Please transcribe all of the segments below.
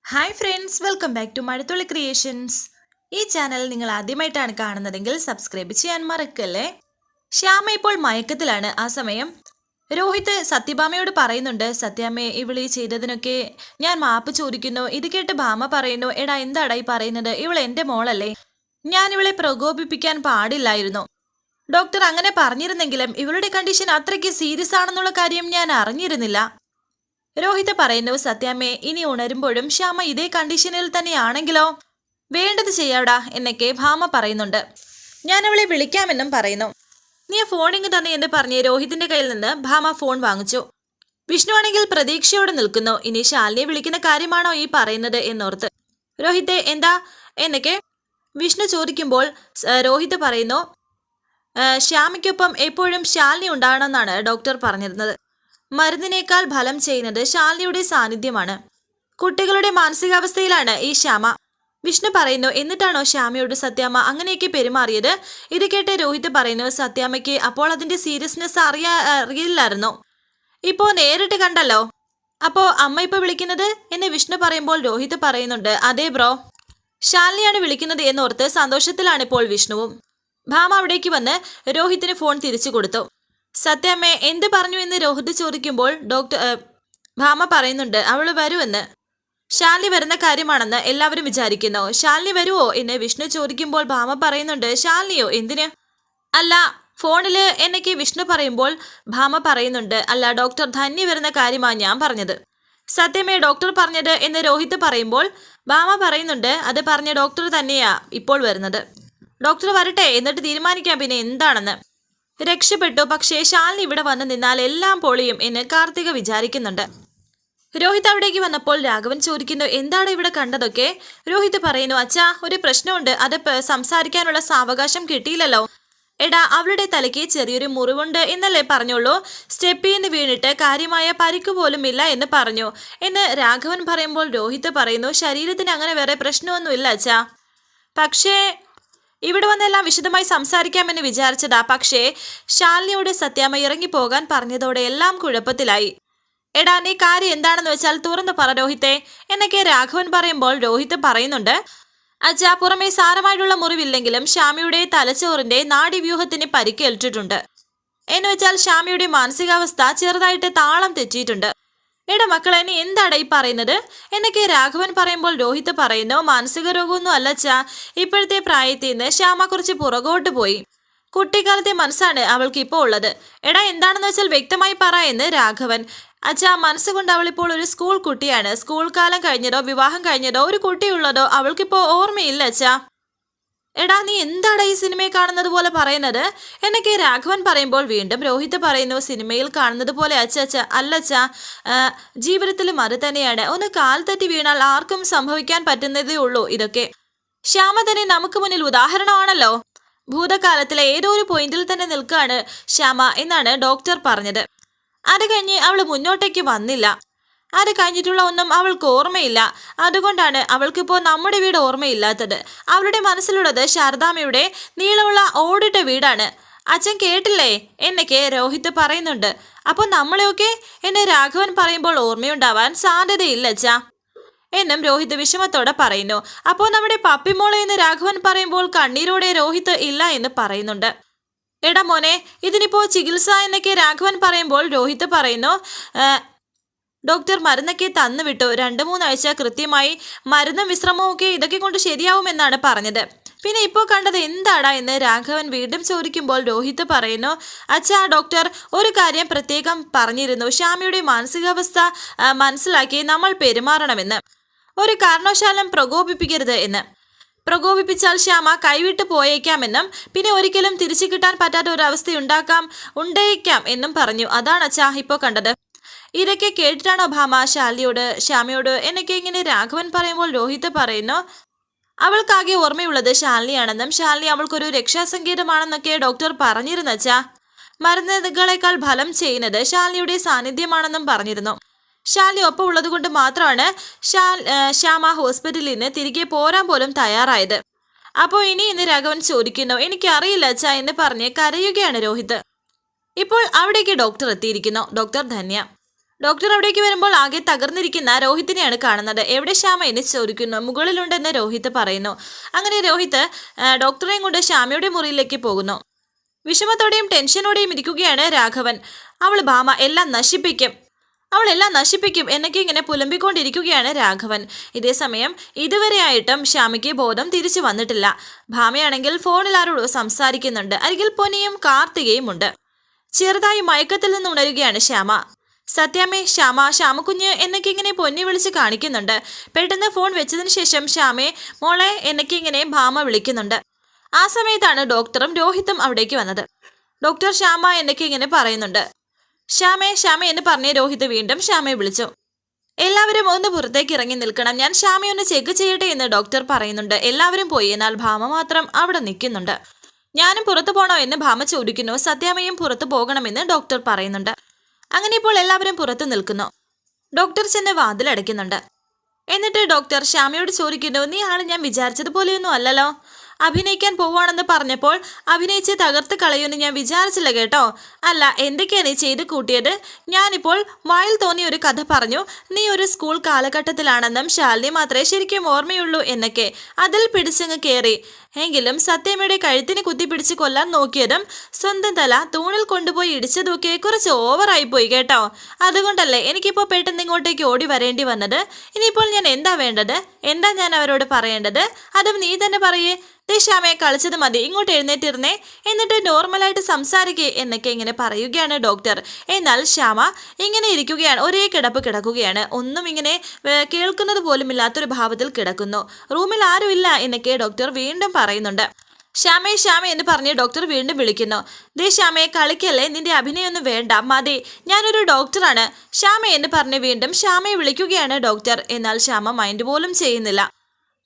Hi friends, welcome back to Mazhathulli creations. ഈ channel നിങ്ങൾ ആദ്യമായിട്ടാണ് കാണുന്നതെങ്കിൽ സബ്സ്ക്രൈബ് ചെയ്യാൻ മറക്കല്ലേ. ശ്യാമ ഇപ്പോൾ മയക്കത്തിലാണ്. ആ സമയം രോഹിത് സത്യഭാമയോട് പറയുന്നുണ്ട്, സത്യാമ്മയെ ഇവളീ ചെയ്തതിനൊക്കെ ഞാൻ മാപ്പ് ചോദിക്കുന്നു. ഇത് കേട്ട് ഭാമ പറയുന്നു, എടാ എന്താടാ ഈ പറയുന്നത്, ഇവൾ എൻ്റെ മോളല്ലേ, ഞാൻ ഇവളെ പ്രകോപിപ്പിക്കാൻ പാടില്ലായിരുന്നു. ഡോക്ടർ അങ്ങനെ പറഞ്ഞിരുന്നെങ്കിലും ഇവളുടെ കണ്ടീഷൻ അത്രയ്ക്ക് സീരിയസ് ആണെന്നുള്ള കാര്യം ഞാൻ അറിഞ്ഞിരുന്നില്ല. രോഹിത് പറയുന്നു, സത്യാമ്മേ ഇനി ഉണരുമ്പോഴും ശ്യാമ ഇതേ കണ്ടീഷനിൽ തന്നെയാണെങ്കിലോ? വേണ്ടത് ചെയ്യാടാ എന്നൊക്കെ ഭാമ പറയുന്നുണ്ട്. ഞാൻ അവളെ വിളിക്കാമെന്നും പറയുന്നു. നീ ഫോണിങ് തന്നെ എന്ന് പറഞ്ഞ് രോഹിതിന്റെ കയ്യിൽ നിന്ന് ഭാമ ഫോൺ വാങ്ങിച്ചു. വിഷ്ണു ആണെങ്കിൽ പ്രതീക്ഷയോടെ നിൽക്കുന്നു. ഇനി ശാലിനിയെ വിളിക്കുന്ന കാര്യമാണോ ഈ പറയുന്നത് എന്നോർത്ത്. രോഹിത്തെ എന്താ എന്നൊക്കെ വിഷ്ണു ചോദിക്കുമ്പോൾ രോഹിത് പറയുന്നു, ശ്യാമയ്ക്കൊപ്പം എപ്പോഴും ശാലിനി ഉണ്ടാകണമെന്നാണ് ഡോക്ടർ പറഞ്ഞിരുന്നത്. മരുന്നിനേക്കാൾ ഫലം ചെയ്യുന്നത് ശാലിനിയുടെ സാന്നിധ്യമാണ്. കുട്ടികളുടെ മാനസികാവസ്ഥയിലാണ് ഈ ശ്യാമ. വിഷ്ണു പറയുന്നു, എന്നിട്ടാണോ ശ്യാമയോട് സത്യാമ്മ അങ്ങനെയൊക്കെ പെരുമാറിയത്? ഇത് കേട്ട് രോഹിത് പറയുന്നു, സത്യാമ്മയ്ക്ക് അപ്പോൾ അതിന്റെ സീരിയസ്നെസ് അറിയില്ലായിരുന്നു. ഇപ്പോ നേരിട്ട് കണ്ടല്ലോ. അപ്പോ അമ്മ ഇപ്പൊ വിളിക്കുന്നത് എന്ന് വിഷ്ണു പറയുമ്പോൾ രോഹിത് പറയുന്നുണ്ട്, അതെ ബ്രോ, ശാലിനിയാണ് വിളിക്കുന്നത് എന്നോർത്ത് സന്തോഷത്തിലാണ് ഇപ്പോൾ വിഷ്ണുവും. ഭാമ അവിടേക്ക് വന്ന് രോഹിത്തിന് ഫോൺ തിരിച്ചു കൊടുത്തു. സത്യാമ്മേ എന്ത് പറഞ്ഞു എന്ന് രോഹിത് ചോദിക്കുമ്പോൾ ഭാമ പറയുന്നുണ്ട്, അവള് വരുമെന്ന്. ശാലിനി വരുന്ന കാര്യമാണെന്ന് എല്ലാവരും വിചാരിക്കുന്നു. ശാലിനി വരുവോ എന്ന് വിഷ്ണു ചോദിക്കുമ്പോൾ ഭാമ പറയുന്നുണ്ട്, ശാലിനിയോ എന്തിന്? അല്ല ഫോണില് എന്നൊക്കെ വിഷ്ണു പറയുമ്പോൾ ഭാമ പറയുന്നുണ്ട്, അല്ല ഡോക്ടർ ധന്യ വരുന്ന കാര്യമാണ് ഞാൻ പറഞ്ഞത്. സത്യമേ ഡോക്ടർ പറഞ്ഞത് എന്ന് രോഹിത് പറയുമ്പോൾ ഭാമ പറയുന്നുണ്ട്, അത് പറഞ്ഞ ഡോക്ടർ തന്നെയാ ഇപ്പോൾ വരുന്നത്. ഡോക്ടർ വരട്ടെ, എന്നിട്ട് തീരുമാനിക്കാം പിന്നെ എന്താണെന്ന്. രക്ഷപ്പെട്ടു, പക്ഷേ ശാലിനി ഇവിടെ വന്ന് നിന്നാൽ എല്ലാം പൊളിയും എന്ന് കാർത്തിക വിചാരിക്കുന്നുണ്ട്. രോഹിത് അവിടേക്ക് വന്നപ്പോൾ രാഘവൻ ചോദിക്കുന്നു, എന്താണ് ഇവിടെ കണ്ടതൊക്കെ? രോഹിത് പറയുന്നു, അച്ഛാ ഒരു പ്രശ്നമുണ്ട്, അത് സംസാരിക്കാനുള്ള സാവകാശം കിട്ടിയില്ലല്ലോ. എടാ അവളുടെ തലയ്ക്ക് ചെറിയൊരു മുറിവുണ്ട് എന്നല്ലേ പറഞ്ഞോളൂ, സ്റ്റെപ്പിന്ന് വീണിട്ട് കാര്യമായ പരിക്ക് പോലും ഇല്ല എന്ന് പറഞ്ഞു എന്ന് രാഘവൻ പറയുമ്പോൾ രോഹിത് പറയുന്നു, ശരീരത്തിന് അങ്ങനെ വേറെ പ്രശ്നമൊന്നുമില്ല അച്ഛാ, പക്ഷേ ഇവിടെ വന്നെല്ലാം വിശദമായി സംസാരിക്കാമെന്ന് വിചാരിച്ചതാ, പക്ഷേ ശാലിനിയോട് സത്യാമ്മ ഇറങ്ങിപ്പോകാൻ പറഞ്ഞതോടെ എല്ലാം കുഴപ്പത്തിലായി. എടാ നീ കാര്യം എന്താണെന്ന് വെച്ചാൽ തുറന്നു പറ രോഹിത്തെ എന്നൊക്കെ രാഘവൻ പറയുമ്പോൾ രോഹിത് പറയുന്നുണ്ട്, അച്ഛാ പുറമേ സാരമായിട്ടുള്ള മുറിവില്ലെങ്കിലും ശ്യാമിയുടെ തലച്ചോറിന്റെ നാഡീവ്യൂഹത്തിന് പരിക്കേറ്റിട്ടുണ്ട്. എന്ന് വെച്ചാൽ ശ്യാമിയുടെ മാനസികാവസ്ഥ ചെറുതായിട്ട് താളം തെറ്റിയിട്ടുണ്ട്. എടാ മക്കളെ നീ എന്താടാ ഈ പറയുന്നത് എന്നൊക്കെ രാഘവൻ പറയുമ്പോൾ രോഹിത് പറയുന്നു, മാനസിക രോഗമൊന്നും അല്ലച്ചാ, ഇപ്പോഴത്തെ പ്രായത്തിൽ നിന്ന് ശ്യാമ കുറച്ച് പുറകോട്ട് പോയി. കുട്ടിക്കാലത്തെ മനസ്സാണ് അവൾക്ക് ഇപ്പോൾ ഉള്ളത്. എടാ എന്താണെന്ന് വെച്ചാൽ വ്യക്തമായി പറ എന്ന് രാഘവൻ. അച്ഛാ മനസ്സുകൊണ്ട് അവളിപ്പോൾ ഒരു സ്കൂൾ കുട്ടിയാണ്. സ്കൂൾ കാലം കഴിഞ്ഞതോ വിവാഹം കഴിഞ്ഞതോ ഒരു കുട്ടിയുള്ളതോ അവൾക്കിപ്പോ ഓർമ്മയില്ല അച്ഛാ. എടാ നീ എന്താടാ ഈ സിനിമയിൽ കാണുന്നത് പോലെ പറയുന്നത് എന്നൊക്കെ രാഘവൻ പറയുമ്പോൾ വീണ്ടും രോഹിത് പറയുന്നു, സിനിമയിൽ കാണുന്നത് പോലെ അച്ഛ അല്ലച്ചാ, ജീവിതത്തിലും അത് തന്നെയാണ്. ഒന്ന് കാൽ തെറ്റി വീണാൽ ആർക്കും സംഭവിക്കാൻ പറ്റുന്നതേ ഉള്ളൂ. ഇതൊക്കെ ശ്യാമ തന്നെ നമുക്ക് മുന്നിൽ ഉദാഹരണമാണല്ലോ. ഭൂതകാലത്തിലെ ഏതോ ഒരു പോയിന്റിൽ തന്നെ നിൽക്കാണ് ശ്യാമ എന്നാണ് ഡോക്ടർ പറഞ്ഞത്. അത് കഴിഞ്ഞ് അവൾ മുന്നോട്ടേക്ക് വന്നില്ല. അത് കഴിഞ്ഞിട്ടുള്ള ഒന്നും അവൾക്ക് ഓർമ്മയില്ല. അതുകൊണ്ടാണ് അവൾക്കിപ്പോൾ നമ്മുടെ വീട് ഓർമ്മയില്ലാത്തത്. അവളുടെ മനസ്സിലുള്ളത് ശാരദാമ്മയുടെ നീളമുള്ള ഓടിട്ട വീടാണ്. അച്ഛൻ കേട്ടില്ലേ എന്നൊക്കെ രോഹിത് പറയുന്നുണ്ട്. അപ്പോൾ നമ്മളെയൊക്കെ എന്നെ രാഘവൻ പറയുമ്പോൾ ഓർമ്മയുണ്ടാവാൻ സാധ്യതയില്ല അച്ഛാ എന്നും രോഹിത് വിഷമത്തോടെ പറയുന്നു. അപ്പോൾ നമ്മുടെ പപ്പിമോളെ എന്ന് രാഘവൻ പറയുമ്പോൾ കണ്ണീരോടെ രോഹിത് ഇല്ല എന്ന് പറയുന്നുണ്ട്. എടാ മോനെ ഇതിനിപ്പോ ചികിത്സ എന്നൊക്കെ രാഘവൻ പറയുമ്പോൾ രോഹിത് പറയുന്നു, ഡോക്ടർ മരുന്നൊക്കെ തന്നു വിട്ടു. 2-3 ആഴ്ച കൃത്യമായി മരുന്നും വിശ്രമവും ഒക്കെ ഇതൊക്കെ കൊണ്ട് ശരിയാവുമെന്നാണ് പറഞ്ഞത്. പിന്നെ ഇപ്പോൾ കണ്ടത് എന്താടാ എന്ന് രാഘവൻ വീണ്ടും ചോദിക്കുമ്പോൾ രോഹിത് പറയുന്നു, അച്ഛാ ഡോക്ടർ ഒരു കാര്യം പ്രത്യേകം പറഞ്ഞിരുന്നു, ശ്യാമിയുടെ മാനസികാവസ്ഥ മനസ്സിലാക്കി നമ്മൾ പെരുമാറണമെന്ന്. ഒരു കാരണവശാലും പ്രകോപിപ്പിക്കരുത് എന്ന്. പ്രകോപിപ്പിച്ചാൽ ശ്യാമ കൈവിട്ട് പോയേക്കാമെന്നും പിന്നെ ഒരിക്കലും തിരിച്ചു കിട്ടാൻ പറ്റാത്ത ഒരു അവസ്ഥ ഉണ്ടായേക്കാം എന്നും പറഞ്ഞു. അതാണ് അച്ഛാ ഇപ്പോൾ കണ്ടത്. ഇതൊക്കെ കേട്ടിട്ടാണോ ഭാമ ശ്യാമയോട് എന്നൊക്കെ ഇങ്ങനെ രാഘവൻ പറയുമ്പോൾ രോഹിത് പറയുന്നു, അവൾക്കാകെ ഓർമ്മയുള്ളത് ശാലിനിയാണെന്നും ശാലിനി അവൾക്കൊരു രക്ഷാസങ്കേതമാണെന്നൊക്കെ ഡോക്ടർ പറഞ്ഞിരുന്നച്ചാ. മരുന്നുകളേക്കാൾ ഫലം ചെയ്യുന്നത് ശാലിനിയുടെ സാന്നിധ്യമാണെന്നും പറഞ്ഞിരുന്നു. ശാലിനി ഒപ്പം ഉള്ളത് കൊണ്ട് മാത്രമാണ് ശ്യാമ ഹോസ്പിറ്റലിൽ നിന്ന് തിരികെ പോരാൻ പോലും തയ്യാറായത്. അപ്പോൾ ഇന്ന് രാഘവൻ ചോദിക്കുന്നു, എനിക്കറിയില്ല അച്ഛാ എന്ന് പറഞ്ഞ് കരയുകയാണ് രോഹിത്. ഇപ്പോൾ അവിടേക്ക് ഡോക്ടർ എത്തിയിരിക്കുന്നു, ഡോക്ടർ ധന്യ. ഡോക്ടർ അവിടേക്ക് വരുമ്പോൾ ആകെ തകർന്നിരിക്കുന്ന രോഹിത്തിനെയാണ് കാണുന്നത്. എവിടെ ശ്യാമ എന്ന് ചോദിക്കുന്നു. മുകളിലുണ്ടെന്ന് രോഹിത് പറയുന്നു. അങ്ങനെ രോഹിത് ഡോക്ടറെയും കൊണ്ട് ശ്യാമയുടെ മുറിയിലേക്ക് പോകുന്നു. വിഷമത്തോടെയും ടെൻഷനോടെയും ഇരിക്കുകയാണ് രാഘവൻ. ഭാമ എല്ലാം നശിപ്പിക്കും, അവളെല്ലാം നശിപ്പിക്കും എന്നൊക്കെ ഇങ്ങനെ പുലമ്പിക്കൊണ്ടിരിക്കുകയാണ് രാഘവൻ. ഇതേ സമയം ഇതുവരെയായിട്ടും ശ്യാമയ്ക്ക് ബോധം തിരിച്ചു വന്നിട്ടില്ല. ഭാമയാണെങ്കിൽ ഫോണിൽ ആരോടോ സംസാരിക്കുന്നുണ്ട്. അരികിൽ പൊന്നിയും കാർത്തികയും ഉണ്ട്. ചെറുതായി മയക്കത്തിൽ നിന്ന് ഉണരുകയാണ് ശ്യാമ. സത്യാമ്മേ, ശ്യാമക്കുഞ്ഞ് എന്നൊക്കെ ഇങ്ങനെ പൊന്നി വിളിച്ച് കാണിക്കുന്നുണ്ട്. പെട്ടെന്ന് ഫോൺ വെച്ചതിന് ശേഷം ശ്യാമേ മോളെ എന്നൊക്കെ ഇങ്ങനെ ഭാമ വിളിക്കുന്നുണ്ട്. ആ സമയത്താണ് ഡോക്ടറും രോഹിത്തും അവിടേക്ക് വന്നത്. ഡോക്ടർ ശ്യാമ എന്നൊക്കെ ഇങ്ങനെ പറയുന്നുണ്ട്. ശ്യാമേ എന്ന് പറഞ്ഞ് രോഹിത് വീണ്ടും ശ്യാമയെ വിളിച്ചു. എല്ലാവരും ഒന്ന് പുറത്തേക്ക് ഇറങ്ങി നിൽക്കണം, ഞാൻ ശ്യാമയെ ഒന്ന് ചെക്ക് ചെയ്യട്ടെ എന്ന് ഡോക്ടർ പറയുന്നുണ്ട്. എല്ലാവരും പോയി. എന്നാൽ ഭാമ മാത്രം അവിടെ നിൽക്കുന്നുണ്ട്. ഞാനും പുറത്തു പോകണോ എന്ന് ഭാമ ചോദിക്കുന്നു. സത്യാമ്മയും പുറത്തു പോകണമെന്ന് ഡോക്ടർ പറയുന്നുണ്ട്. അങ്ങനെ ഇപ്പോൾ എല്ലാവരും പുറത്തു നിൽക്കുന്നു. ഡോക്ടർ ചെന്ന് വാതിലടയ്ക്കുന്നുണ്ട്. എന്നിട്ട് ഡോക്ടർ ശ്യാമയോട് ചോദിക്കുന്നു, നീ ആള് ഞാൻ വിചാരിച്ചതുപോലെയൊന്നും അല്ലല്ലോ. അഭിനയിക്കാൻ പോവാണെന്ന് പറഞ്ഞപ്പോൾ അഭിനയിച്ച് തകർത്ത് കളയുമെന്ന് ഞാൻ വിചാരിച്ചില്ല കേട്ടോ. അല്ല, എന്തൊക്കെയാണ് നീ ചെയ്ത് കൂട്ടിയത്? ഞാനിപ്പോൾ വായിൽ തോന്നിയ ഒരു കഥ പറഞ്ഞു. നീ ഒരു സ്കൂൾ കാലഘട്ടത്തിലാണെന്നും ശാലിനി മാത്രമേ ശരിക്കും ഓർമ്മയുള്ളൂ എന്നൊക്കെ അതിൽ പിടിച്ചങ്ങ് കയറി. എങ്കിലും സത്യമയുടെ കഴുത്തിന് കുത്തിപ്പിടിച്ച് കൊല്ലാൻ നോക്കിയതും സ്വന്തം തല തൂണിൽ കൊണ്ടുപോയി ഇടിച്ചതൊക്കെ കുറച്ച് ഓവറായിപ്പോയി കേട്ടോ. അതുകൊണ്ടല്ലേ എനിക്കിപ്പോൾ പെട്ടെന്ന് ഇങ്ങോട്ടേക്ക് ഓടി വരേണ്ടി വന്നത്. ഇനിയിപ്പോൾ ഞാൻ എന്താ വേണ്ടത്? എന്താ ഞാൻ അവരോട് പറയേണ്ടത്? അതും നീ തന്നെ പറയേ. ശ്യാമയെ കളിച്ചത് മതി, ഇങ്ങോട്ട് എഴുന്നേറ്റിരുന്നേ, എന്നിട്ട് നോർമലായിട്ട് സംസാരിക്കേ എന്നൊക്കെ ഇങ്ങനെ പറയുകയാണ് ഡോക്ടർ. എന്നാൽ ശ്യാമ ഇങ്ങനെ ഇരിക്കുകയാണ്, ഒരേ കിടപ്പ് കിടക്കുകയാണ്. ഒന്നും ഇങ്ങനെ കേൾക്കുന്നത് പോലും ഇല്ലാത്തൊരു ഭാവത്തിൽ കിടക്കുന്നു. റൂമിൽ ആരുമില്ല എന്നൊക്കെ ഡോക്ടർ വീണ്ടും പറയുന്നുണ്ട്. ശ്യാമേ എന്ന് പറഞ്ഞ് ഡോക്ടർ വീണ്ടും വിളിക്കുന്നു. ശ്യാമയെ കളിക്കല്ലേ, നിന്റെ അഭിനയൊന്നും വേണ്ട, മതി, ഞാനൊരു ഡോക്ടറാണ്. ശ്യാമ എന്ന് പറഞ്ഞ് വീണ്ടും ശ്യാമയെ വിളിക്കുകയാണ് ഡോക്ടർ. എന്നാൽ ശ്യാമ മൈൻഡ് പോലും ചെയ്യുന്നില്ല.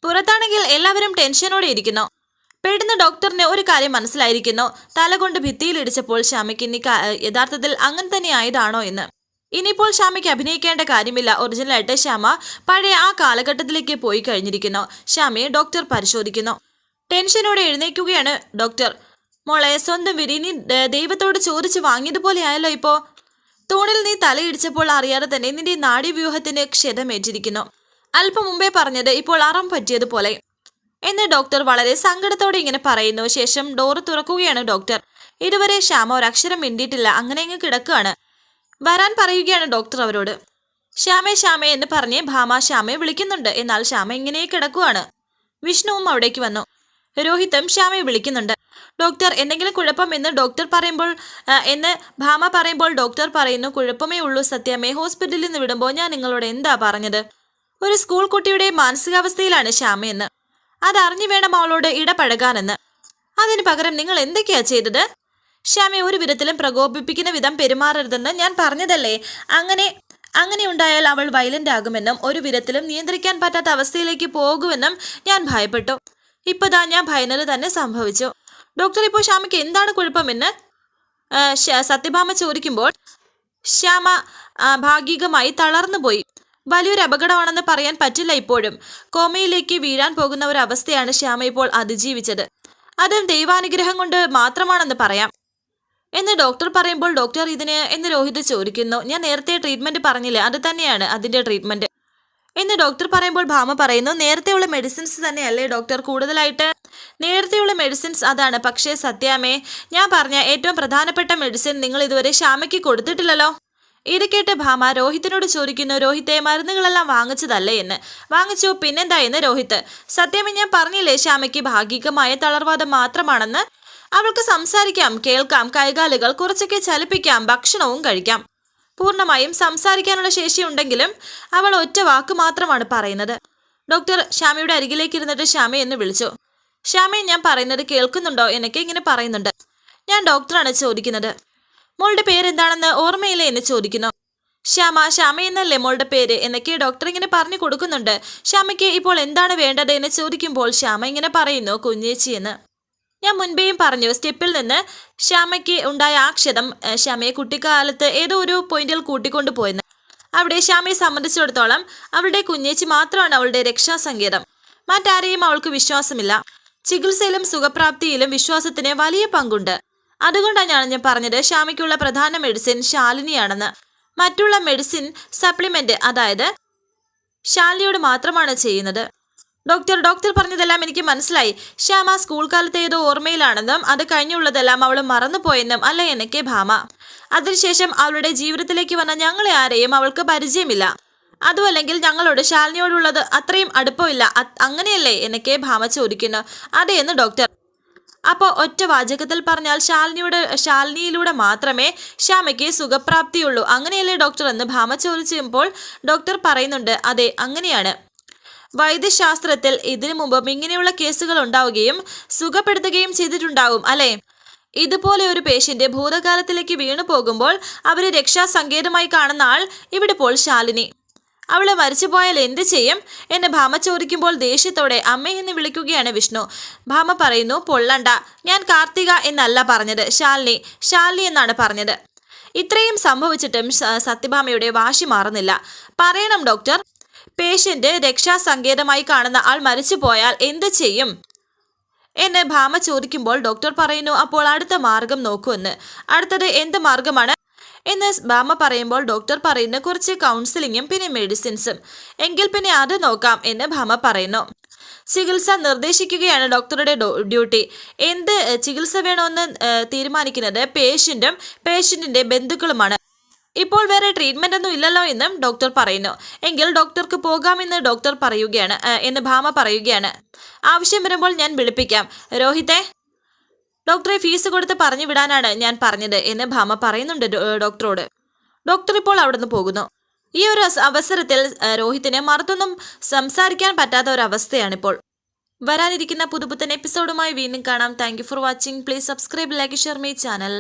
പുറത്താണെങ്കിൽ എല്ലാവരും ടെൻഷനോടെ ഇരിക്കുന്നു. പെട്ടെന്ന് ഡോക്ടറിന് ഒരു കാര്യം മനസ്സിലായിരിക്കുന്നു. തല കൊണ്ട് ഭിത്തിയിൽ ഇടിച്ചപ്പോൾ ശ്യാമയ്ക്ക് ഇനി യഥാർത്ഥത്തിൽ അങ്ങനെ തന്നെ ആയതാണോ എന്ന്. ഇനിയിപ്പോൾ ശ്യാമയ്ക്ക് അഭിനയിക്കേണ്ട കാര്യമില്ല. ഒറിജിനലായിട്ട് ശ്യാമ പഴയ ആ കാലഘട്ടത്തിലേക്ക് പോയി കഴിഞ്ഞിരിക്കുന്നു. ശ്യാമയെ ഡോക്ടർ പരിശോധിക്കുന്നു. ടെൻഷനോടെ എഴുന്നേൽക്കുകയാണ് ഡോക്ടർ. മോളെ, സ്വന്തം വിരി നീ ദൈവത്തോട് ചോദിച്ച് വാങ്ങിയതുപോലെ ആയല്ലോ ഇപ്പോൾ. തൂണിൽ നീ തലയിടിച്ചപ്പോൾ അറിയാതെ തന്നെ നിന്റെ നാഡീവ്യൂഹത്തിന് ക്ഷതമേറ്റിരിക്കുന്നു. അല്പം മുമ്പേ പറഞ്ഞത് ഇപ്പോൾ അറം പറ്റിയതുപോലെ എന്ന് ഡോക്ടർ വളരെ സങ്കടത്തോടെ ഇങ്ങനെ പറയുന്നു. ശേഷം ഡോറ് തുറക്കുകയാണ് ഡോക്ടർ. ഇതുവരെ ശ്യാമ ഒരക്ഷരം മിണ്ടിയിട്ടില്ല. അങ്ങനെ ഇങ്ങ് കിടക്കുകയാണ്. വരാൻ പറയുകയാണ് ഡോക്ടർ അവരോട്. ശ്യാമേ എന്ന് പറഞ്ഞ് ഭാമ ശ്യാമയെ വിളിക്കുന്നുണ്ട്. എന്നാൽ ശ്യാമ ഇങ്ങനെ കിടക്കുകയാണ്. വിഷ്ണുവും അവിടേക്ക് വന്നു. രോഹിത്തും ശ്യാമയെ വിളിക്കുന്നുണ്ട്. ഡോക്ടർ, എന്തെങ്കിലും കുഴപ്പം എന്ന് ഡോക്ടർ പറയുമ്പോൾ എന്ന് ഭാമ പറയുമ്പോൾ ഡോക്ടർ പറയുന്നു, കുഴപ്പമേ ഉള്ളൂ സത്യമേ. ഹോസ്പിറ്റലിൽ നിന്ന് വിടുമ്പോൾ ഞാൻ നിങ്ങളോട് എന്താ പറഞ്ഞത്? ഒരു സ്കൂൾ കുട്ടിയുടെ മാനസികാവസ്ഥയിലാണ് ശ്യാമയെന്ന്. അതറിഞ്ഞു വേണം അവളോട് ഇടപഴകാനെന്ന്. അതിന് പകരം നിങ്ങൾ എന്തൊക്കെയാ ചെയ്തത്? ശ്യാമയെ ഒരു വിധത്തിലും പ്രകോപിപ്പിക്കുന്ന വിധം പെരുമാറരുതെന്ന് ഞാൻ പറഞ്ഞതല്ലേ. അങ്ങനെ ഉണ്ടായാൽ അവൾ വയലന്റ് ആകുമെന്നും ഒരു വിധത്തിലും നിയന്ത്രിക്കാൻ പറ്റാത്ത അവസ്ഥയിലേക്ക് പോകുമെന്നും ഞാൻ ഭയപ്പെട്ടു. ഇപ്പതാ ഞാൻ ഭയന്നത് തന്നെ സംഭവിച്ചു. ഡോക്ടർ, ഇപ്പോൾ ശ്യാമയ്ക്ക് എന്താണ് കുഴപ്പമെന്ന് സത്യഭാമ ചോദിക്കുമ്പോൾ ശ്യാമ ഭാഗികമായി തളർന്നുപോയി. വലിയൊരു അപകടമാണെന്ന് പറയാൻ പറ്റില്ല. ഇപ്പോഴും കോമയിലേക്ക് വീഴാൻ പോകുന്ന ഒരു അവസ്ഥയാണ് ശ്യാമ ഇപ്പോൾ അതിജീവിച്ചത്. അതും ദൈവാനുഗ്രഹം കൊണ്ട് മാത്രമാണെന്ന് പറയാം എന്ന് ഡോക്ടർ പറയുമ്പോൾ ഡോക്ടർ ഇതിന് എന്ന് രോഹിത് ചോദിക്കുന്നു. ഞാൻ നേരത്തെ ട്രീറ്റ്മെന്റ് പറഞ്ഞില്ലേ, അത് തന്നെയാണ് അതിന്റെ ട്രീറ്റ്മെന്റ് എന്ന് ഡോക്ടർ പറയുമ്പോൾ ഭാമ പറയുന്നു, നേരത്തെയുള്ള മെഡിസിൻസ് തന്നെയല്ലേ ഡോക്ടർ കൂടുതലായിട്ട്? നേരത്തെയുള്ള മെഡിസിൻസ് അതാണ്. പക്ഷേ സത്യാമേ, ഞാൻ പറഞ്ഞ ഏറ്റവും പ്രധാനപ്പെട്ട മെഡിസിൻ നിങ്ങൾ ഇതുവരെ ശ്യാമയ്ക്ക് കൊടുത്തിട്ടില്ലല്ലോ. ഇത് കേട്ട് ഭാമ രോഹിത്തിനോട് ചോദിക്കുന്നു, രോഹിത്തെ, മരുന്നുകളെല്ലാം വാങ്ങിച്ചതല്ലേ എന്ന്. വാങ്ങിച്ചു, പിന്നെന്താ എന്ന് രോഹിത്ത്. സത്യമേ, ഞാൻ പറഞ്ഞില്ലേ ശ്യാമയ്ക്ക് ഭാഗികമായ തളർവാദം മാത്രമാണെന്ന്. അവൾക്ക് സംസാരിക്കാം, കേൾക്കാം, കൈകാലുകൾ കുറച്ചൊക്കെ ചലിപ്പിക്കാം, ഭക്ഷണവും കഴിക്കാം. പൂർണ്ണമായും സംസാരിക്കാനുള്ള ശേഷിയുണ്ടെങ്കിലും അവൾ ഒറ്റ വാക്ക് മാത്രമാണ് പറയുന്നത്. ഡോക്ടർ ശ്യാമയുടെ അരികിലേക്ക് ഇരുന്നിട്ട് ശ്യാമ എന്ന് വിളിച്ചു. ശ്യാമയെ, ഞാൻ പറയുന്നത് കേൾക്കുന്നുണ്ടോ എന്നൊക്കെ ഇങ്ങനെ പറയുന്നുണ്ട്. ഞാൻ ഡോക്ടറാണ് ചോദിക്കുന്നത്. മോളുടെ പേരെന്താണെന്ന് ഓർമ്മയില്ലേ എന്ന് ചോദിക്കുന്നു. ശ്യാമ എന്നല്ലേ മോളുടെ പേര് എന്നൊക്കെ ഡോക്ടർ ഇങ്ങനെ പറഞ്ഞു കൊടുക്കുന്നുണ്ട്. ശ്യാമയ്ക്ക് ഇപ്പോൾ എന്താണ് വേണ്ടത് എന്ന് ചോദിക്കുമ്പോൾ ശ്യാമ ഇങ്ങനെ പറയുന്നു, കുഞ്ഞേച്ചി എന്ന്. ഞാൻ മുൻപേയും പറഞ്ഞു, സ്റ്റെപ്പിൽ നിന്ന് ശ്യാമയ്ക്ക് ഉണ്ടായ ആ ക്ഷതം ശ്യാമയെ കുട്ടിക്കാലത്ത് ഏതോ ഒരു പോയിന്റിൽ കൂട്ടിക്കൊണ്ടു പോയെന്ന്. അവിടെ ശ്യാമയെ സംബന്ധിച്ചിടത്തോളം അവളുടെ കുഞ്ഞേച്ചി മാത്രമാണ് അവളുടെ രക്ഷാസങ്കേതം. മറ്റാരെയും അവൾക്ക് വിശ്വാസമില്ല. ചികിത്സയിലും സുഖപ്രാപ്തിയിലും വിശ്വാസത്തിന് വലിയ പങ്കുണ്ട്. അതുകൊണ്ടാണ് ഞാൻ പറഞ്ഞത് ശ്യാമയ്ക്കുള്ള പ്രധാന മെഡിസിൻ ശാലിനിയാണെന്ന്. മറ്റുള്ള മെഡിസിൻ സപ്ലിമെന്റ് അതായത് ശാലിനിയോട് മാത്രമാണ് ചെയ്യുന്നത്. ഡോക്ടർ പറഞ്ഞതെല്ലാം എനിക്ക് മനസ്സിലായി. ശ്യാമ സ്കൂൾ കാലത്തെ ഏതോ ഓർമ്മയിലാണെന്നും അത് കഴിഞ്ഞുള്ളതെല്ലാം അവൾ മറന്നുപോയെന്നും അല്ല എനിക്ക് ഭാമ. അതിനുശേഷം അവളുടെ ജീവിതത്തിലേക്ക് വന്ന ഞങ്ങളെ ആരെയും അവൾക്ക് പരിചയമില്ല. അതുമല്ലെങ്കിൽ ഞങ്ങളോട് ശാലിനിയോടുള്ളത് അത്രയും അടുപ്പമില്ല. അങ്ങനെയല്ലേ എനിക്ക് ഭാമ ചോദിക്കുന്നു. അതെയെന്ന് ഡോക്ടർ. അപ്പോൾ ഒറ്റ വാചകത്തിൽ പറഞ്ഞാൽ ശാലിനിയിലൂടെ മാത്രമേ ശ്യാമയ്ക്ക് സുഖപ്രാപ്തിയുള്ളൂ, അങ്ങനെയല്ലേ ഡോക്ടർ എന്ന് ഭാമ ചോദിച്ചപ്പോൾ ഡോക്ടർ പറയുന്നുണ്ട്, അതെ അങ്ങനെയാണ്. വൈദ്യശാസ്ത്രത്തിൽ ഇതിനു മുമ്പും ഇങ്ങനെയുള്ള കേസുകൾ ഉണ്ടാവുകയും സുഖപ്പെടുത്തുകയും ചെയ്തിട്ടുണ്ടാവും അല്ലേ? ഇതുപോലെ ഒരു പേഷ്യന്റ് ഭൂതകാലത്തിലേക്ക് വീണു പോകുമ്പോൾ അവരെ രക്ഷാസങ്കേതമായി കാണുന്ന ആൾ ഇവിടെ ഇപ്പോൾ ശാലിനി. അവള് മരിച്ചുപോയാൽ എന്ത് ചെയ്യും എന്ന് ഭാമ ചോദിക്കുമ്പോൾ ദേഷ്യത്തോടെ അമ്മയെന്ന് വിളിക്കുകയാണ് വിഷ്ണു. ഭാമ പറയുന്നു, പൊള്ളണ്ട, ഞാൻ കാർത്തിക എന്നല്ല പറഞ്ഞത്, ശാലിനി എന്നാണ് പറഞ്ഞത്. ഇത്രയും സംഭവിച്ചിട്ടും സത്യഭാമയുടെ വാശി മാറുന്നില്ല. പറയണം ഡോക്ടർ, പേഷ്യന്റ് രക്ഷാസങ്കേതമായി കാണുന്ന ആൾ മരിച്ചു പോയാൽ എന്ത് ചെയ്യും എന്ന് ഭാമ ചോദിക്കുമ്പോൾ ഡോക്ടർ പറയുന്നു, അപ്പോൾ അടുത്ത മാർഗം നോക്കൂ എന്ന്. അടുത്തത് എന്ത് മാർഗമാണ് എന്ന് ഭാമ പറയുമ്പോൾ ഡോക്ടർ പറയുന്നു, കുറച്ച് കൗൺസിലിങ്ങും പിന്നെ മെഡിസിൻസും. എങ്കിൽ പിന്നെ അത് നോക്കാം എന്ന് ഭാമ പറയുന്നു. ചികിത്സ നിർദ്ദേശിക്കുകയാണ് ഡോക്ടറുടെ ഡ്യൂട്ടി. എന്ത് ചികിത്സ വേണമെന്ന് തീരുമാനിക്കുന്നത് പേഷ്യന്റും പേഷ്യന്റിന്റെ ബന്ധുക്കളുമാണ്. ഇപ്പോൾ വേറെ ട്രീറ്റ്മെന്റ് ഒന്നും ഇല്ലല്ലോ എന്നും ഡോക്ടർ പറയുന്നു. എങ്കിൽ ഡോക്ടർക്ക് പോകാമെന്ന് ഡോക്ടർ പറയുകയാണ് എന്ന് ഭാമ പറയുകയാണ്. ആവശ്യം വരുമ്പോൾ ഞാൻ വിളിപ്പിക്കാം. രോഹിത്തെ, ഡോക്ടറെ ഫീസ് കൊടുത്ത് പറഞ്ഞു വിടാനാണ് ഞാൻ പറഞ്ഞത് എന്ന് ഭാമ പറയുന്നുണ്ട് ഡോക്ടറോട്. ഡോക്ടർ ഇപ്പോൾ അവിടുന്ന് പോകുന്നു. ഈ ഒരു അവസരത്തിൽ രോഹിത്തിന് മറുത്തൊന്നും സംസാരിക്കാൻ പറ്റാത്ത ഒരു അവസ്ഥയാണിപ്പോൾ. വരാനിരിക്കുന്ന പുതുപുത്തൻ എപ്പിസോഡുമായി വീണ്ടും കാണാം. Thank you for watching. Please subscribe, like, share my channel.